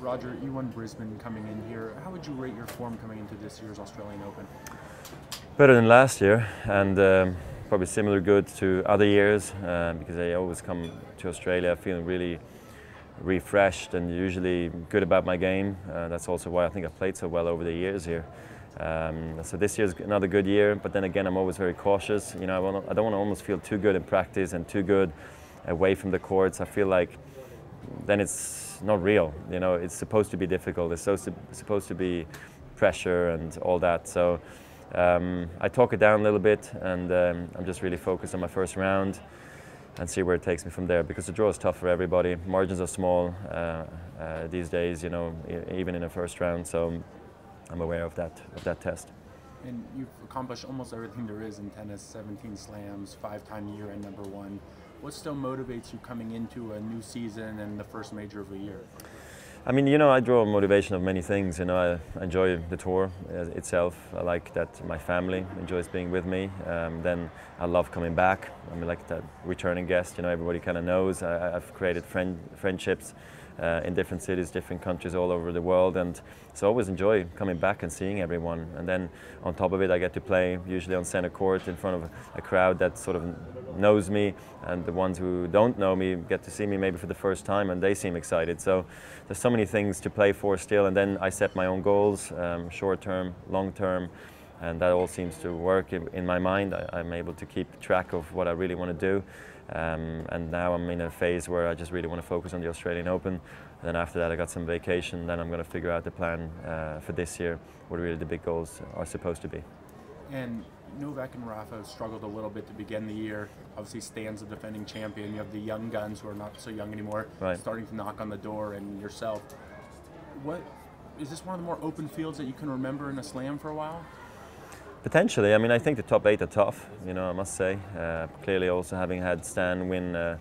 Roger, you won Brisbane coming in here. How would you rate your form coming into this year's Australian Open? Better than last year, and probably similar good to other years, because I always come to Australia feeling really refreshed and usually good about my game. That's also why I think I've played so well over the years here. So this year's another good year, but then again I'm always very cautious. You know, I don't want to almost feel too good in practice and too good away from the courts. I feel like then it's not real. You know, it's supposed to be difficult. It's supposed to be pressure and all that. So I talk it down a little bit, and I'm just really focused on my first round and see where it takes me from there, because the draw is tough for everybody. Margins are small these days, you know, even in a first round. So I'm aware of that test. And you've accomplished almost everything there is in tennis: 17 slams, 5-time year-end #1. What still motivates you coming into a new season and the first major of the year? I mean, you know, I draw motivation of many things. You know, I enjoy the tour itself. I like that my family enjoys being with me. Then I love coming back. I mean, like that returning guest. You know, everybody kind of knows. I've created friendships in different cities, different countries all over the world, and so I always enjoy coming back and seeing everyone. And then on top of it, I get to play usually on center court in front of a crowd that sort of knows me, and the ones who don't know me get to see me maybe for the first time, and they seem excited. So there's so many things to play for still, and then I set my own goals, short term, long term, and that all seems to work in my mind. I'm able to keep track of what I really want to do. And now I'm in a phase where I just really want to focus on the Australian Open. And then after that I got some vacation, then I'm going to figure out the plan for this year, what really the big goals are supposed to be. And Novak and Rafa struggled a little bit to begin the year. Obviously Stan's the defending champion. You have the young guns who are not so young anymore, right, starting to knock on the door, and yourself. What is this one of the more open fields that you can remember in a slam for a while? Potentially. I mean, I think the top 8 are tough, you know, I must say. Clearly also having had Stan win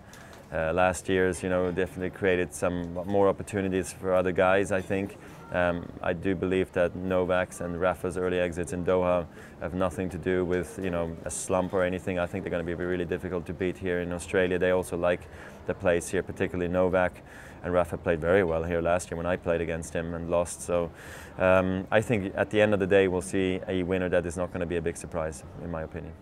last year's, you know, definitely created some more opportunities for other guys, I think. I do believe that Novak's and Rafa's early exits in Doha have nothing to do with, you know, a slump or anything. I think they're going to be really difficult to beat here in Australia. They also like the place here, particularly Novak. And Rafa played very well here last year when I played against him and lost. So I think at the end of the day we'll see a winner that is not going to be a big surprise, in my opinion.